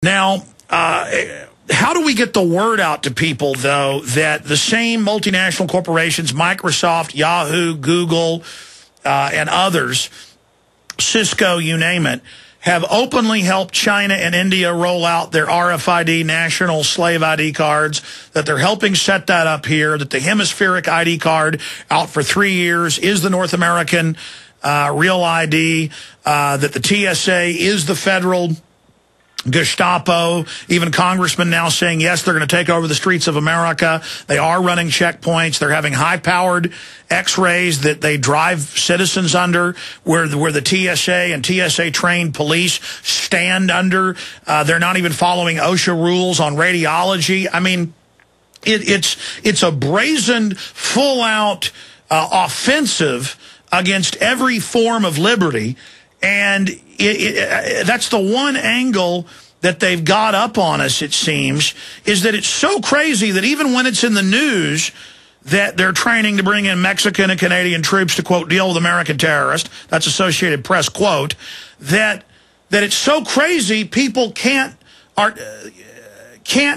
Now, how do we get the word out to people, though, that the same multinational corporations, Microsoft, Yahoo, Google, and others, Cisco, you name it, have openly helped China and India roll out their RFID national slave ID cards, that they're helping set that up here, that the hemispheric ID card out for 3 years is the North American real ID, that the TSA is the federal Gestapo, even congressmen now saying, yes, they're going to take over the streets of America. They are running checkpoints. They're having high-powered X-rays that they drive citizens under, where the TSA and TSA-trained police stand under. They're not even following OSHA rules on radiology. I mean, it's a brazen, full-out offensive against every form of liberty. And that's the one angle that they've got up on us, it seems, is that it's so crazy that even when it's in the news that they're training to bring in Mexican and Canadian troops to, quote, deal with American terrorists, that's Associated Press, quote, that it's so crazy people can't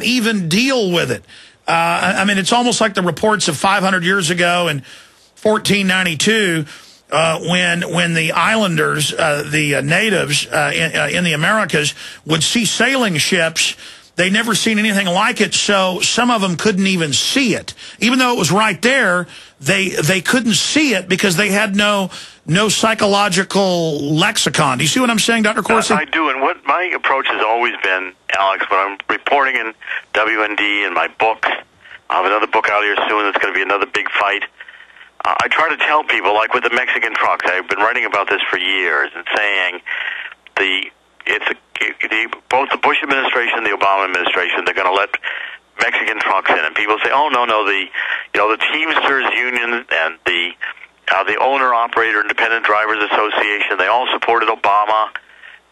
even deal with it. I mean, it's almost like the reports of 500 years ago in 1492, when the islanders, the natives in the Americas would see sailing ships, they'd never seen anything like it, so some of them couldn't even see it. Even though it was right there, they couldn't see it because they had no psychological lexicon. Do you see what I'm saying, Dr. Corsi? I do, and what my approach has always been, Alex, when I'm reporting in WND and my books, I have another book out here soon that's going to be another big fight. I try to tell people, like with the Mexican trucks, I've been writing about this for years and saying both the Bush administration and the Obama administration, they're going to let Mexican trucks in, and people say, oh no, the Teamsters Union and the Owner-Operator Independent Drivers Association, they all supported Obama.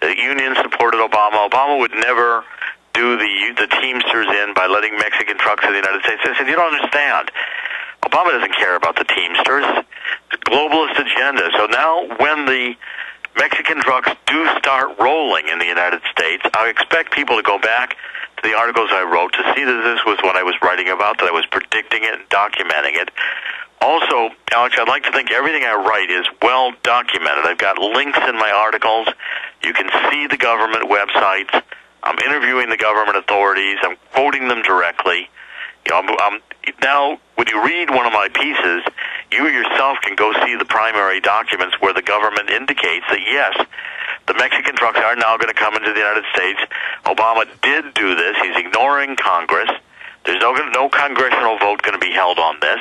The union supported Obama. Obama would never do the Teamsters in by letting Mexican trucks in the United States. I said, you don't understand. Obama doesn't care about the Teamsters. It's a globalist agenda. So now when the Mexican trucks do start rolling in the United States, I expect people to go back to the articles I wrote to see that this was what I was writing about, that I was predicting it and documenting it. Also, Alex, I'd like to think everything I write is well documented. I've got links in my articles. You can see the government websites. I'm interviewing the government authorities. I'm quoting them directly. Now, when you read one of my pieces, you yourself can go see the primary documents where the government indicates that, yes, the Mexican trucks are now going to come into the United States. Obama did do this. He's ignoring Congress. There's no congressional vote going to be held on this.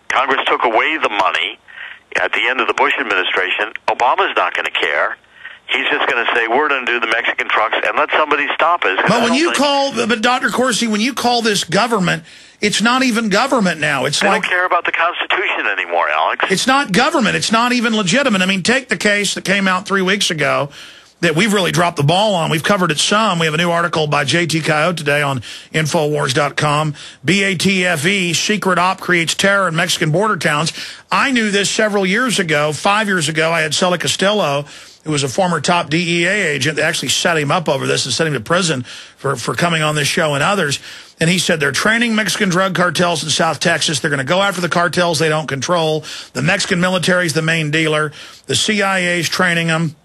Congress took away the money at the end of the Bush administration. Obama's not going to care. He's just going to say, we're going to do the Mexican trucks and let somebody stop us. But Dr. Corsi, when you call this government, it's not even government now. They don't care about the Constitution anymore, Alex. It's not government. It's not even legitimate. I mean, take the case that came out 3 weeks ago that we've really dropped the ball on. We've covered it some. We have a new article by J.T. Coyote today on Infowars.com. BATFE, secret op creates terror in Mexican border towns. I knew this several years ago. 5 years ago, I had Celia Costello, who was a former top DEA agent. They actually set him up over this and sent him to prison for coming on this show and others. And he said they're training Mexican drug cartels in South Texas. They're going to go after the cartels they don't control. The Mexican military is the main dealer. The CIA is training them.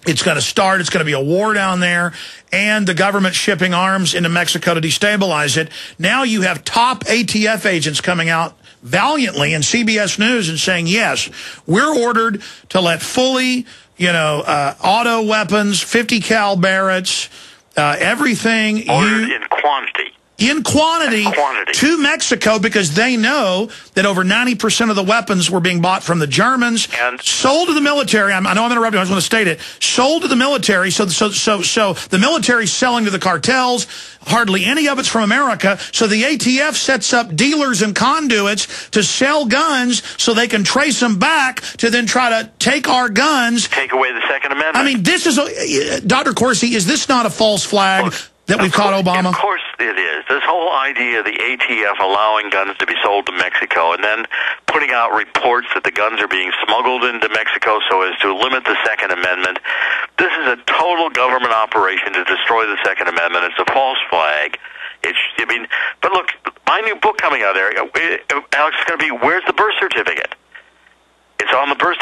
It's going to start. It's going to be a war down there. And the government shipping arms into Mexico to destabilize it. Now you have top ATF agents coming out valiantly in CBS News and saying, yes, we're ordered to let fully, auto weapons, 50 cal Barretts, everything. Ordered in quantity. To Mexico, because they know that over 90% of the weapons were being bought from the Germans and sold to the military. I know I'm interrupting. I just want to state it. Sold to the military. So the military's selling to the cartels. Hardly any of it's from America. So the ATF sets up dealers and conduits to sell guns so they can trace them back to then try to take our guns. Take away the Second Amendment. I mean, this is, Dr. Corsi, is this not a false flag that we've caught Obama? Of course it is. This whole idea of the ATF allowing guns to be sold to Mexico and then putting out reports that the guns are being smuggled into Mexico so as to limit the Second Amendment. This is a total government operation to destroy the Second Amendment. It's a false flag. But look, my new book coming out there, Alex, is going to be, where's the birth certificate? It's on the birth.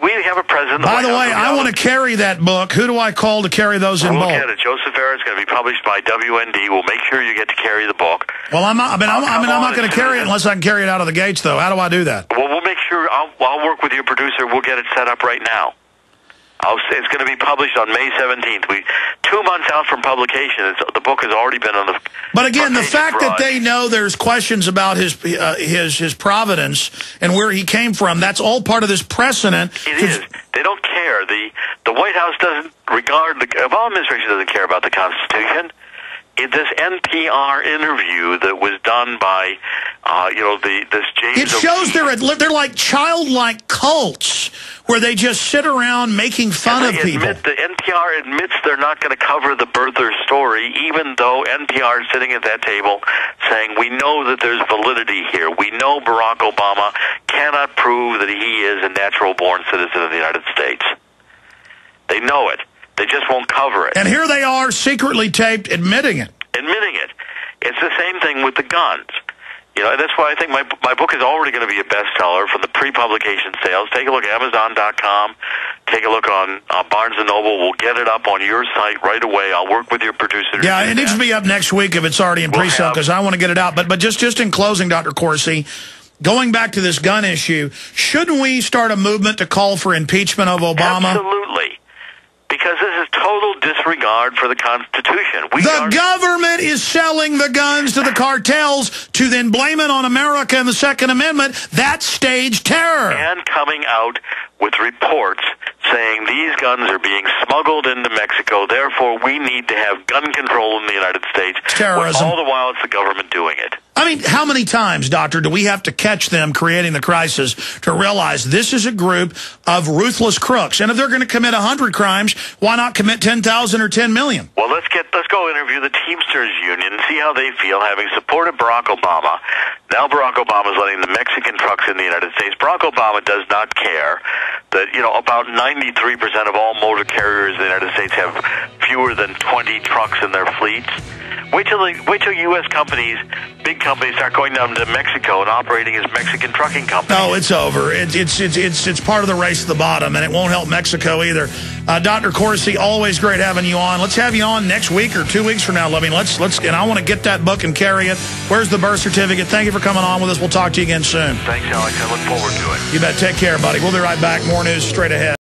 We have a president. By the way, I want to carry that book. Who do I call to carry those in bulk? We'll get it. Joseph Farah. It's going to be published by WND. We'll make sure you get to carry the book. Well, I'm not going to carry it unless I can carry it out of the gates, though. How do I do that? Well, we'll make sure. I'll work with your producer. We'll get it set up right now. It's going to be published on May 17th. 2 months out from publication. The book has already been on the. But again, the fact that they know there's questions about his providence and where he came from, that's all part of this precedent. It is. They don't care. The White House doesn't regard the Obama administration doesn't care about the Constitution. In this NPR interview that was done by, this James. It shows they're like childlike cults where they just sit around making fun of people. The NPR admits they're not going to cover the birther story, even though NPR is sitting at that table saying, we know that there's validity here. We know Barack Obama cannot prove that he is a natural-born citizen of the United States. They know it. They just won't cover it. And here they are, secretly taped, admitting it. Admitting it. It's the same thing with the guns. That's why I think my book is already going to be a bestseller from the pre-publication sales. Take a look at Amazon.com. Take a look on Barnes & Noble. We'll get it up on your site right away. I'll work with your producer. Yeah, it needs to be up next week if it's already in pre-sale because I want to get it out. But just in closing, Dr. Corsi, going back to this gun issue, shouldn't we start a movement to call for impeachment of Obama? Absolutely. Because this is total disregard for the Constitution. The government is selling the guns to the cartels to then blame it on America and the Second Amendment. That's staged terror. And coming out with reports saying these guns are being smuggled into Mexico, therefore we need to have gun control in the United States. It's terrorism. All the while it's the government doing it. I mean, how many times, Doctor, do we have to catch them creating the crisis to realize this is a group of ruthless crooks? And if they're going to commit 100 crimes, why not commit 10,000 or 10 million? Well, let's go interview the Teamsters Union and see how they feel, having supported Barack Obama. Now Barack Obama is letting the Mexican trucks in the United States. Barack Obama does not care that, about 93% of all motor carriers in the United States have fewer than 20 trucks in their fleets. Wait till U.S. companies, big companies, start going down to Mexico and operating as Mexican trucking companies. No, it's over. It's part of the race to the bottom, and it won't help Mexico either. Dr. Corsi, always great having you on. Let's have you on next week or 2 weeks from now. I mean, let's, and I want to get that book and carry it. Where's the birth certificate? Thank you for coming on with us. We'll talk to you again soon. Thanks, Alex. I look forward to it. You bet. Take care, buddy. We'll be right back. More news straight ahead.